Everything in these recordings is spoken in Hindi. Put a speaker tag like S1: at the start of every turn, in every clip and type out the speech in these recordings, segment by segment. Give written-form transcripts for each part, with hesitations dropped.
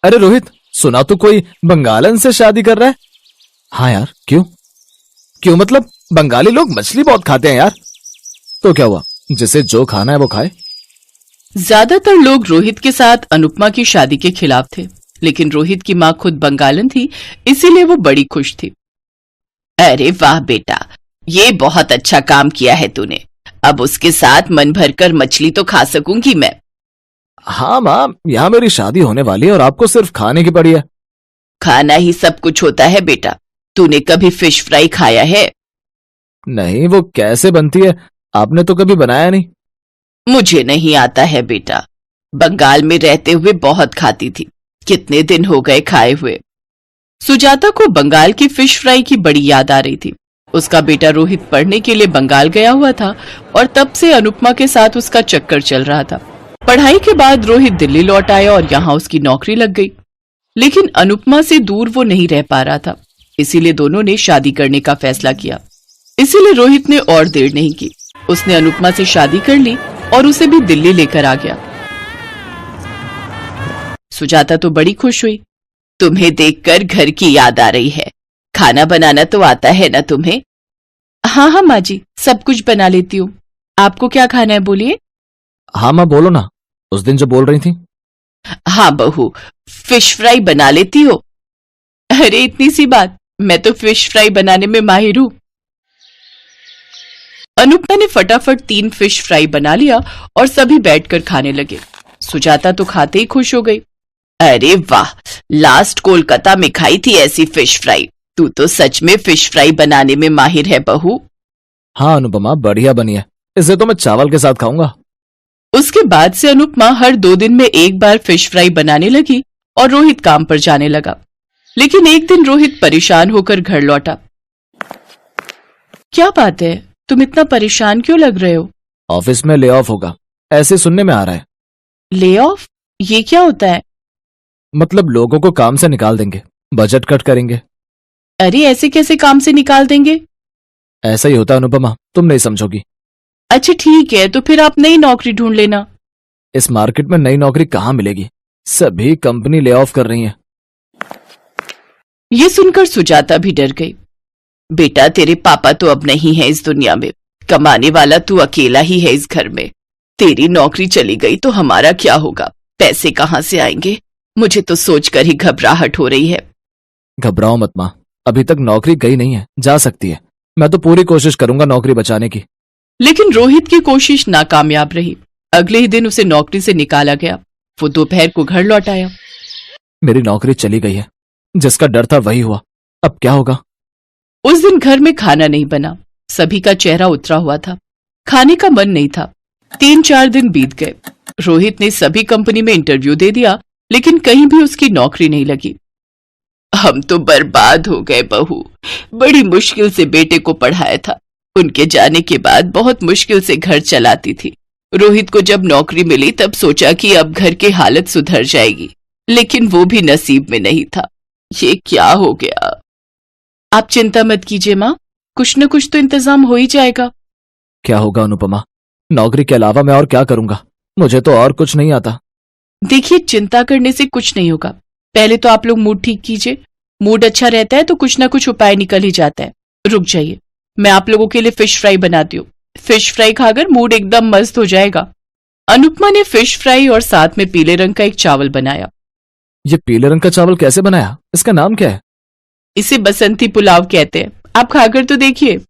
S1: अरे रोहित, सुना तो कोई बंगालन से शादी कर रहा है। हाँ यार, क्यों? क्यों मतलब बंगाली लोग मछली बहुत खाते हैं यार। तो क्या हुआ, जिसे जो खाना है वो खाए।
S2: ज्यादातर लोग रोहित के साथ अनुपमा की शादी के खिलाफ थे, लेकिन रोहित की माँ खुद बंगालन थी, इसीलिए वो बड़ी खुश थी। अरे वाह बेटा, ये बहुत अच्छा काम किया है तूने। अब उसके साथ मन भरकर मछली तो खा सकूंगी मैं।
S1: हाँ माँ, यहाँ मेरी शादी होने वाली है और आपको सिर्फ खाने की पड़ी है।
S2: खाना ही सब कुछ होता है बेटा। तूने कभी फिश फ्राई खाया है?
S1: नहीं, वो कैसे बनती है? आपने तो कभी बनाया नहीं।
S2: मुझे नहीं आता है बेटा। बंगाल में रहते हुए बहुत खाती थी, कितने दिन हो गए खाए हुए। सुजाता को बंगाल की फिश फ्राई की बड़ी याद आ रही थी। उसका बेटा रोहित पढ़ने के लिए बंगाल गया हुआ था और तब से अनुपमा के साथ उसका चक्कर चल रहा था। पढ़ाई के बाद रोहित दिल्ली लौट आया और यहाँ उसकी नौकरी लग गई, लेकिन अनुपमा से दूर वो नहीं रह पा रहा था, इसीलिए दोनों ने शादी करने का फैसला किया। इसीलिए रोहित ने और देर नहीं की, उसने अनुपमा से शादी कर ली और उसे भी दिल्ली लेकर आ गया। सुजाता तो बड़ी खुश हुई। तुम्हें देखकर घर की याद आ रही है। खाना बनाना तो आता है ना तुम्हें? हाँ हाँ माँ जी, सब कुछ बना लेती हूँ। आपको क्या खाना है बोलिए।
S1: हाँ माँ, बोलो ना, उस दिन जो बोल रही थी।
S2: हाँ बहू, फिश फ्राई बना लेती हो? अरे इतनी सी बात, मैं तो फिश फ्राई बनाने में माहिर हूँ। अनुपमा ने फटाफट 3 फिश फ्राई बना लिया और सभी बैठकर खाने लगे। सुजाता तो खाते ही खुश हो गई। अरे वाह, लास्ट कोलकाता में खाई थी ऐसी फिश फ्राई। तू तो सच में फिश फ्राई बनाने में माहिर है बहू।
S1: हाँ अनुपमा, बढ़िया बनी है। इसे तो मैं चावल के साथ खाऊंगा।
S2: उसके बाद से अनुपमा हर 2 दिन में एक बार फिश फ्राई बनाने लगी और रोहित काम पर जाने लगा। लेकिन एक दिन रोहित परेशान होकर घर लौटा। क्या बात है, तुम इतना परेशान क्यों लग रहे हो?
S1: ऑफिस में ले ऑफ होगा, ऐसे सुनने में आ रहा है।
S2: Lay off? ये क्या होता है?
S1: मतलब लोगों को काम से निकाल देंगे, बजट कट करेंगे।
S2: अरे ऐसे कैसे काम से निकाल देंगे?
S1: ऐसा ही होता अनुपमा, तुम नहीं समझोगी।
S2: अच्छा ठीक है, तो फिर आप नई नौकरी ढूंढ लेना।
S1: इस मार्केट में नई नौकरी कहाँ मिलेगी, सभी कंपनी ले ऑफ कर रही है।
S2: ये सुनकर सुजाता भी डर गई। बेटा तेरे पापा तो अब नहीं है इस दुनिया में, कमाने वाला तू अकेला ही है इस घर में। तेरी नौकरी चली गई तो हमारा क्या होगा? पैसे कहाँ से आएंगे? मुझे तो सोचकर ही घबराहट हो रही है।
S1: घबराओ मत माँ, अभी तक नौकरी गई नहीं है, जा सकती है। मैं तो पूरी कोशिश करूंगा नौकरी बचाने की।
S2: लेकिन रोहित की कोशिश नाकामयाब रही। अगले ही दिन उसे नौकरी से निकाला गया। वो दोपहर को घर लौट आया।
S1: मेरी नौकरी चली गई है, जिसका डर था वही हुआ, अब क्या होगा?
S2: उस दिन घर में खाना नहीं बना, सभी का चेहरा उतरा हुआ था, खाने का मन नहीं था। 3-4 दिन बीत गए। रोहित ने सभी कंपनी में इंटरव्यू दे दिया, लेकिन कहीं भी उसकी नौकरी नहीं लगी। हम तो बर्बाद हो गए बहू। बड़ी मुश्किल से बेटे को पढ़ाया था, उनके जाने के बाद बहुत मुश्किल से घर चलाती थी। रोहित को जब नौकरी मिली तब सोचा कि अब घर की हालत सुधर जाएगी, लेकिन वो भी नसीब में नहीं था। ये क्या हो गया? आप चिंता मत कीजिए माँ, कुछ न कुछ तो इंतजाम हो ही जाएगा।
S1: क्या होगा अनुपमा? नौकरी के अलावा मैं और क्या करूंगा? मुझे तो और कुछ नहीं आता।
S2: देखिए, चिंता करने से कुछ नहीं होगा। पहले तो आप लोग मूड ठीक कीजिए। मूड अच्छा रहता है तो कुछ ना कुछ उपाय निकल ही जाता है। रुक जाइए, मैं आप लोगों के लिए फिश फ्राई बनाती हूँ। फिश फ्राई खाकर मूड एकदम मस्त हो जाएगा। अनुपमा ने फिश फ्राई और साथ में पीले रंग का एक चावल बनाया।
S1: ये पीले रंग का चावल कैसे बनाया? इसका नाम क्या है?
S2: इसे बसंती पुलाव कहते हैं, आप खाकर तो देखिए।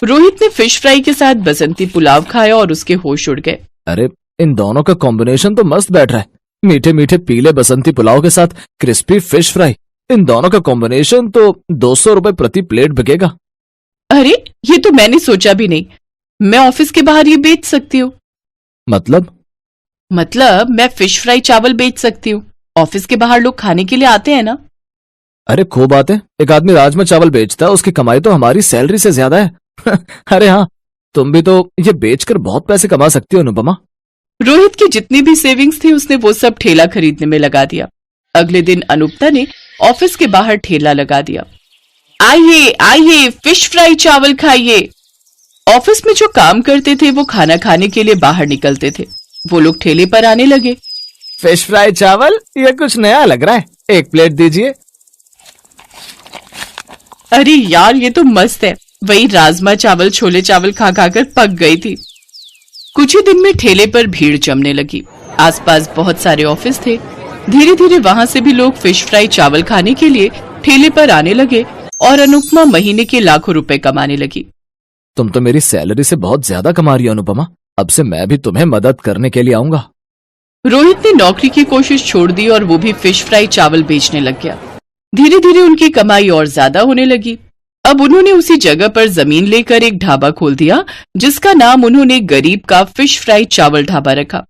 S2: रोहित ने फिश फ्राई के साथ बसंती पुलाव खाया और उसके होश उड़ गए।
S1: अरे इन दोनों का कॉम्बिनेशन तो मस्त बैठ रहा है। मीठे मीठे पीले बसंती पुलाव के साथ क्रिस्पी फिश फ्राई, इन दोनों का कॉम्बिनेशन तो 200 रुपए प्रति प्लेट बिकेगा।
S2: अरे ये तो मैंने सोचा भी नहीं। मैं ऑफिस के बाहर ये बेच सकती हूँ।
S1: मतलब
S2: मैं फिश फ्राई चावल बेच सकती हूँ। ऑफिस के बाहर लोग खाने के लिए आते हैं ना।
S1: अरे खूब बात है, एक आदमी राजमा चावल बेचता है, उसकी कमाई तो हमारी सैलरी से ज्यादा है। अरे हाँ, तुम भी तो ये बेचकर बहुत पैसे कमा सकती हो अनुपमा।
S2: रोहित की जितनी भी सेविंग्स थी उसने वो सब ठेला खरीदने में लगा दिया। अगले दिन अनुपमा ने ऑफिस के बाहर ठेला लगा दिया। आइए आइए, फिश फ्राई चावल खाइए। ऑफिस में जो काम करते थे वो खाना खाने के लिए बाहर निकलते थे। वो लोग ठेले पर आने लगे।
S1: फिश फ्राई चावल, ये कुछ नया लग रहा है, एक प्लेट दीजिए।
S2: अरे यार, ये तो मस्त है। वही राजमा चावल छोले चावल खा खाकर पक गई थी। कुछ ही दिन में ठेले पर भीड़ जमने लगी। आसपास बहुत सारे ऑफिस थे। धीरे धीरे वहां से भी लोग फिश फ्राई चावल खाने के लिए ठेले पर आने लगे और अनुपमा महीने के लाखों रुपए कमाने लगी।
S1: तुम तो मेरी सैलरी से बहुत ज्यादा कमा रही हो अनुपमा, अब से मैं भी तुम्हें मदद करने के लिए आऊंगा।
S2: रोहित ने नौकरी की कोशिश छोड़ दी और वो भी फिश फ्राई चावल बेचने लग गया। धीरे धीरे उनकी कमाई और ज्यादा होने लगी। अब उन्होंने उसी जगह पर जमीन लेकर एक ढाबा खोल दिया, जिसका नाम उन्होंने गरीब का फिश फ्राई चावल ढाबा रखा।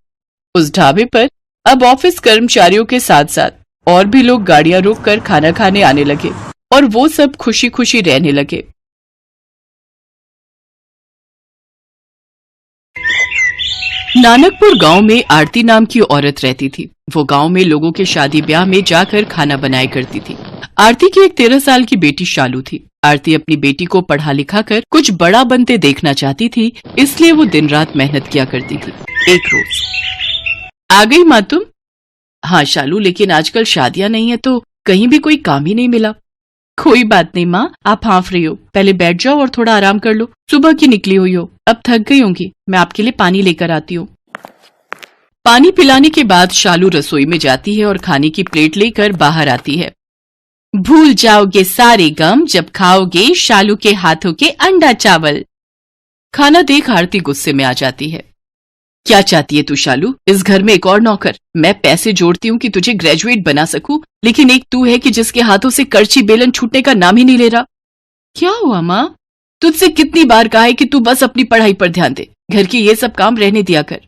S2: उस ढाबे पर अब ऑफिस कर्मचारियों के साथ साथ और भी लोग गाड़ियां रोककर खाना खाने आने लगे और वो सब खुशी खुशी रहने लगे। नानकपुर गांव में आरती नाम की औरत रहती थी। वो गांव में लोगों के शादी ब्याह में जाकर खाना बनाया करती थी। आरती की एक 13 साल की बेटी शालू थी। आरती अपनी बेटी को पढ़ा लिखा कर कुछ बड़ा बनते देखना चाहती थी, इसलिए वो दिन रात मेहनत किया करती थी। एक रोज, आ गई माँ तुम? हाँ शालू, लेकिन आजकल शादियां नहीं है तो कहीं भी कोई काम ही नहीं मिला। कोई बात नहीं माँ, आप हाँफ रही हो, पहले बैठ जाओ और थोड़ा आराम कर लो। सुबह की निकली हुई हो, अब थक गई होंगी, मैं आपके लिए पानी लेकर आती हूँ। पानी पिलाने के बाद शालू रसोई में जाती है और खाने की प्लेट लेकर बाहर आती है। भूल जाओगे सारे गम जब खाओगे शालू के हाथों के अंडा चावल। खाना देख आरती गुस्से में आ जाती है। क्या चाहती है तू शालू? इस घर में एक और नौकर? मैं पैसे जोड़ती हूँ कि तुझे ग्रेजुएट बना सकूं, लेकिन एक तू है कि जिसके हाथों से करछी बेलन छूटने का नाम ही नहीं ले रहा। क्या हुआ माँ? तुझसे कितनी बार कहा है कि तू बस अपनी पढ़ाई पर ध्यान दे, घर के ये सब काम रहने दिया कर।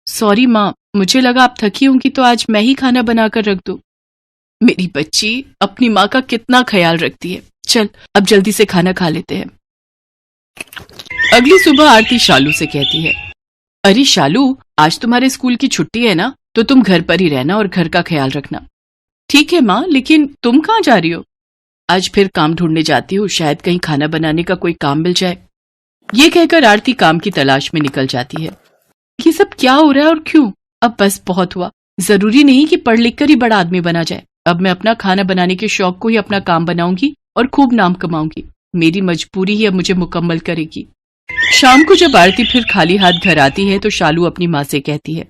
S2: सॉरी माँ, मुझे लगा आप थकी होंगी तो आज मैं ही खाना बनाकर रख दूं। मेरी बच्ची अपनी माँ का कितना ख्याल रखती है। चल अब जल्दी से खाना खा लेते हैं। अगली सुबह आरती शालू से कहती है, अरे शालू, आज तुम्हारे स्कूल की छुट्टी है ना, तो तुम घर पर ही रहना और घर का ख्याल रखना। ठीक है माँ, लेकिन तुम कहाँ जा रही हो? आज फिर काम ढूंढने जाती हूँ, शायद कहीं खाना बनाने का कोई काम मिल जाए। ये कहकर आरती काम की तलाश में निकल जाती है। ये सब क्या हो रहा है और क्यों? अब बस बहुत हुआ। जरूरी नहीं कि पढ़ लिख कर ही बड़ा आदमी बना जाए। अब मैं अपना खाना बनाने के शौक को ही अपना काम बनाऊंगी और खूब नाम कमाऊंगी। मेरी मजबूरी ही अब मुझे मुकम्मल करेगी। शाम को जब आरती फिर खाली हाथ घर आती है तो शालू अपनी माँ से कहती है,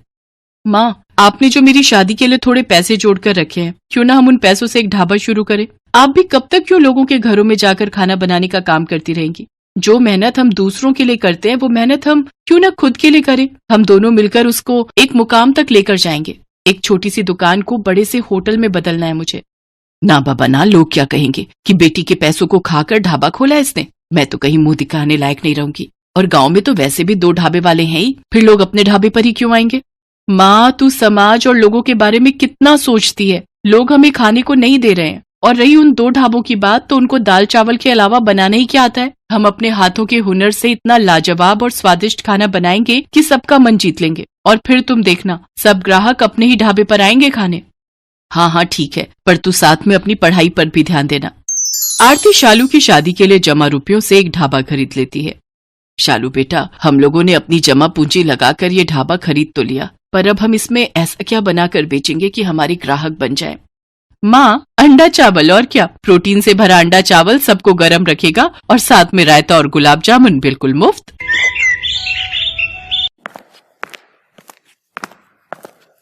S2: माँ, आपने जो मेरी शादी के लिए थोड़े पैसे जोड़कर रखे हैं, क्यों ना हम उन पैसों से एक ढाबा शुरू करें? आप भी कब तक क्यों लोगों के घरों में जाकर खाना बनाने का काम करती रहेंगी? जो मेहनत हम दूसरों के लिए करते हैं वो मेहनत हम क्यों ना खुद के लिए करें? हम दोनों मिलकर उसको एक मुकाम तक लेकर जाएंगे। एक छोटी सी दुकान को बड़े से होटल में बदलना है मुझे। ना बाबा ना, लोग क्या कहेंगे कि बेटी के पैसों को खाकर ढाबा खोला इसने। मैं तो कहीं मुंह दिखाने लायक नहीं रहूंगी, और गांव में तो वैसे भी 2 ढाबे वाले हैं ही, फिर लोग अपने ढाबे पर ही क्यों आएंगे? माँ, तू समाज और लोगों के बारे में कितना सोचती है। लोग हमें खाने को नहीं दे रहे हैं, और रही उन 2 ढाबों की बात, तो उनको दाल चावल के अलावा बनाना ही क्या आता है? हम अपने हाथों के हुनर से इतना लाजवाब और स्वादिष्ट खाना बनाएंगे कि सबका मन जीत लेंगे, और फिर तुम देखना सब ग्राहक अपने ही ढाबे पर आएंगे खाने। हाँ हाँ ठीक है, पर तू साथ में अपनी पढ़ाई पर भी ध्यान देना। आरती शालू की शादी के लिए जमा रुपयों से एक ढाबा खरीद लेती है। शालू बेटा, हम लोगों ने अपनी जमा पूंजी लगाकर ये ढाबा खरीद तो लिया, पर अब हम इसमें ऐसा क्या बनाकर बेचेंगे कि हमारे ग्राहक बन जाएं? माँ, अंडा चावल, और क्या? प्रोटीन से भरा अंडा चावल सबको गर्म रखेगा और साथ में रायता और गुलाब जामुन बिल्कुल मुफ्त।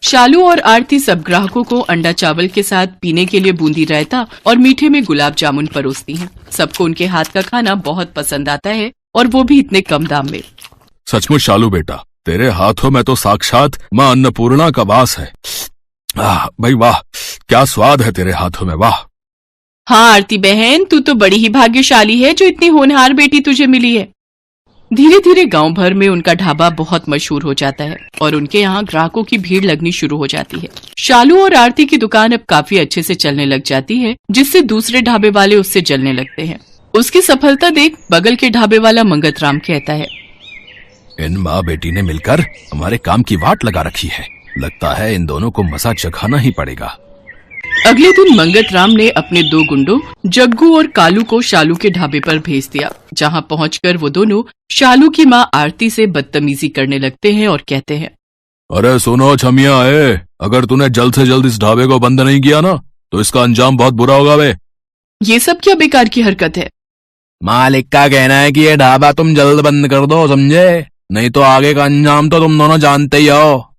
S2: शालू और आरती सब ग्राहकों को अंडा चावल के साथ पीने के लिए बूंदी रायता और मीठे में गुलाब जामुन परोसती हैं। सबको उनके हाथ का खाना बहुत पसंद आता है, और वो भी इतने कम दाम में।
S3: सचमुच शालू बेटा, तेरे हाथों में तो साक्षात माँ अन्नपूर्णा का वास है। भाई वाह, क्या स्वाद है तेरे हाथों में, वाह।
S2: हाँ आरती बहन, तू तो बड़ी ही भाग्यशाली है जो इतनी होनहार बेटी तुझे मिली है। धीरे धीरे गांव भर में उनका ढाबा बहुत मशहूर हो जाता है और उनके यहाँ ग्राहकों की भीड़ लगनी शुरू हो जाती है। शालू और आरती की दुकान अब काफी अच्छे से चलने लग जाती है, जिससे दूसरे ढाबे वाले उससे जलने लगते हैं। उसकी सफलता देख बगल के ढाबे वाला मंगत राम कहता है,
S3: इन माँ बेटी ने मिलकर हमारे काम की वाट लगा रखी है। लगता है इन दोनों को मजा चखाना ही पड़ेगा।
S2: अगले दिन मंगत राम ने अपने 2 गुंडों जग्गू और कालू को शालू के ढाबे पर भेज दिया, जहां पहुंचकर वो दोनों शालू की माँ आरती से बदतमीजी करने लगते हैं और कहते हैं,
S3: अरे सुनो छमिया, अगर तूने जल्द से जल्द इस ढाबे को बंद नहीं किया ना तो इसका अंजाम बहुत बुरा होगा बे।
S2: ये सब क्या बेकार की हरकत है?
S3: मालिक का कहना है कि ये ढाबा तुम जल्द बंद कर दो, समझे? नहीं तो आगे का अंजाम तो तुम दोनों जानते ही हो।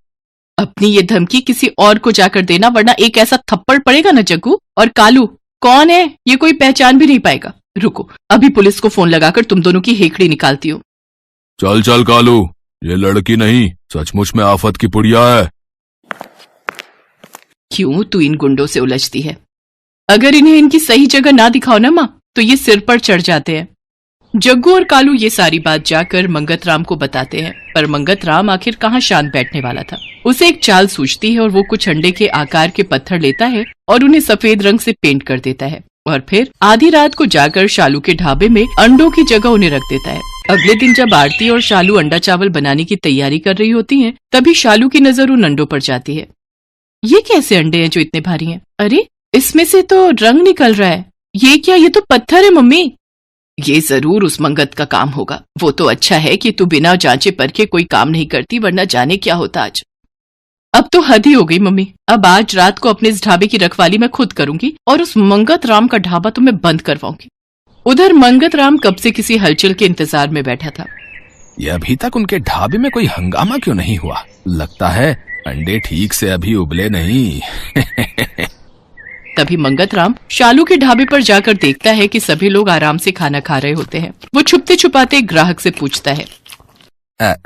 S2: अपनी ये धमकी किसी और को जाकर देना, वरना एक ऐसा थप्पड़ पड़ेगा ना जग्गू। और कालू कौन है ये कोई पहचान भी नहीं पाएगा। रुको, अभी पुलिस को फोन लगाकर तुम दोनों की हेकड़ी निकालती हूँ।
S3: चल चल कालू, ये लड़की नहीं सचमुच में आफत की पुड़िया है।
S2: क्यों तू इन गुंडों से उलझती है? अगर इन्हें इनकी सही जगह ना दिखाओ ना माँ, तो ये सिर पर चढ़ जाते हैं। जग्गू और कालू ये सारी बात जाकर मंगत राम को बताते हैं, पर मंगत राम आखिर कहाँ शांत बैठने वाला था। उसे एक चाल सूझती है और वो कुछ अंडे के आकार के पत्थर लेता है और उन्हें सफेद रंग से पेंट कर देता है और फिर आधी रात को जाकर शालू के ढाबे में अंडों की जगह उन्हें रख देता है। अगले दिन जब आरती और शालू अंडा चावल बनाने की तैयारी कर रही होती हैं, तभी शालू की नजर उन अंडों पर जाती है। ये कैसे अंडे हैं जो इतने भारी हैं? अरे इसमें से तो रंग निकल रहा है। ये क्या? ये तो पत्थर है मम्मी। ये जरूर उस मंगत का काम होगा। वो तो अच्छा है कि तू बिना जांचे परखे कोई काम नहीं करती, वरना जाने क्या होता आज। अब तो हद ही हो गई मम्मी। अब आज रात को अपने इस ढाबे की रखवाली मैं खुद करूंगी और उस मंगत राम का ढाबा तो मैं बंद करवाऊंगी। उधर मंगत राम कब से किसी हलचल के इंतजार में बैठा था।
S3: ये अभी तक उनके ढाबे में कोई हंगामा क्यों नहीं हुआ? लगता है अंडे ठीक से अभी उबले नहीं।
S2: तभी मंगत राम शालू के ढाबे पर जाकर देखता है कि सभी लोग आराम से खाना खा रहे होते हैं। वो छुपते छुपाते एक ग्राहक से पूछता है,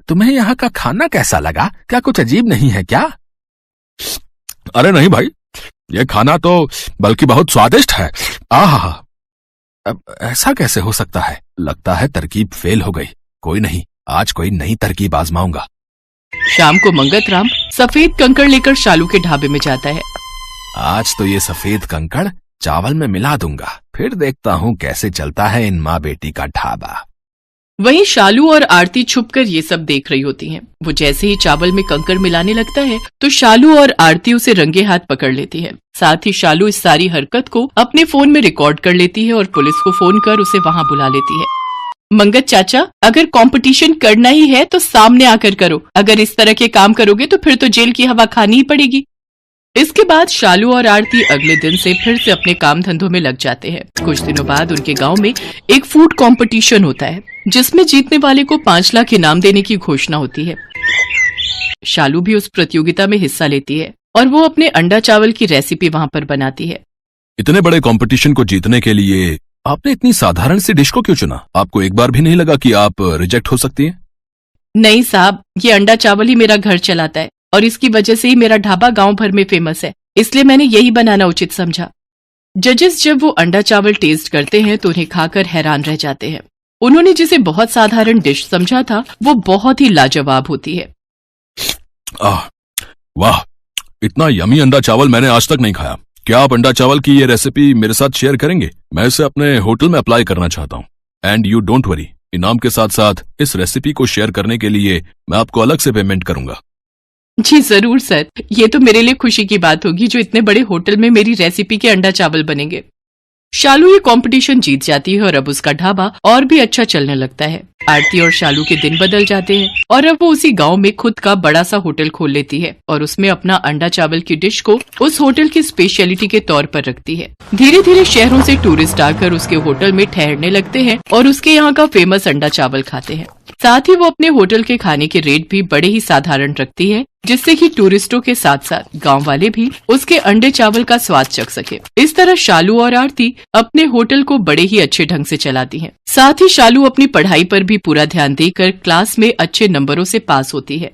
S3: तुम्हें यहाँ का खाना कैसा लगा? क्या कुछ अजीब नहीं है क्या? अरे नहीं भाई, ये खाना तो बल्कि बहुत स्वादिष्ट है। आहा, अब ऐसा कैसे हो सकता है? लगता है तरकीब फेल हो गई। कोई नहीं, आज कोई नई तरकीब आजमाऊंगा।
S2: शाम को मंगत राम सफेद कंकड़ लेकर शालू के ढाबे में जाता है।
S3: आज तो ये सफेद कंकड़ चावल में मिला दूंगा, फिर देखता हूँ कैसे चलता है इन माँ बेटी का ढाबा।
S2: वहीं शालू और आरती छुपकर ये सब देख रही होती हैं। वो जैसे ही चावल में कंकड़ मिलाने लगता है तो शालू और आरती उसे रंगे हाथ पकड़ लेती है। साथ ही शालू इस सारी हरकत को अपने फोन में रिकॉर्ड कर लेती है और पुलिस को फोन कर उसे वहां बुला लेती है। मंगत चाचा, अगर कंपटीशन करना ही है तो सामने आकर करो। अगर इस तरह के काम करोगे तो फिर तो जेल की हवा खानी ही पड़ेगी। इसके बाद शालू और आरती अगले दिन से फिर से अपने काम धंधों में लग जाते हैं। कुछ दिनों बाद उनके गांव में एक फूड कंपटीशन होता है, जिसमें जीतने वाले को 5 लाख इनाम देने की घोषणा होती है। शालू भी उस प्रतियोगिता में हिस्सा लेती है और वो अपने अंडा चावल की रेसिपी वहां पर बनाती है।
S3: इतने बड़े कंपटीशन को जीतने के लिए आपने इतनी साधारण सी डिश को क्यों चुना? आपको एक बार भी नहीं लगा कि आप रिजेक्ट हो सकती हैं?
S2: नहीं साहब, ये अंडा चावल ही मेरा घर चलाता है और इसकी वजह से ही मेरा ढाबा गांव भर में फेमस है, इसलिए मैंने यही बनाना उचित समझा। जजेस जब वो अंडा चावल टेस्ट करते हैं तो उन्हें खाकर हैरान रह जाते हैं। उन्होंने जिसे बहुत साधारण डिश समझा था वो बहुत ही लाजवाब होती है।
S3: वाह, इतना यमी अंडा चावल मैंने आज तक नहीं खाया। क्या आप अंडा चावल की ये रेसिपी मेरे साथ शेयर करेंगे? मैं इसे अपने होटल में अप्लाई करना चाहता हूँ। एंड यू डोंट वरी, इनाम के साथ साथ इस रेसिपी को शेयर करने के लिए मैं आपको अलग से पेमेंट करूंगा।
S2: जी जरूर सर, ये तो मेरे लिए खुशी की बात होगी जो इतने बड़े होटल में मेरी रेसिपी के अंडा चावल बनेंगे। शालू ये कंपटीशन जीत जाती है और अब उसका ढाबा और भी अच्छा चलने लगता है। आरती और शालू के दिन बदल जाते हैं और अब वो उसी गांव में खुद का बड़ा सा होटल खोल लेती है और उसमें अपना अंडा चावल की डिश को उस होटल की स्पेशलिटी के तौर पर रखती है। धीरे धीरे शहरों से टूरिस्ट आकर उसके होटल में ठहरने लगते हैं और उसके यहाँ का फेमस अंडा चावल खाते हैं। साथ ही वो अपने होटल के खाने के रेट भी बड़े ही साधारण रखती है, जिससे कि टूरिस्टों के साथ साथ गांव वाले भी उसके अंडे चावल का स्वाद चख सके। इस तरह शालू और आरती अपने होटल को बड़े ही अच्छे ढंग से चलाती हैं। साथ ही शालू अपनी पढ़ाई पर भी पूरा ध्यान देकर क्लास में अच्छे नंबरों से पास होती है।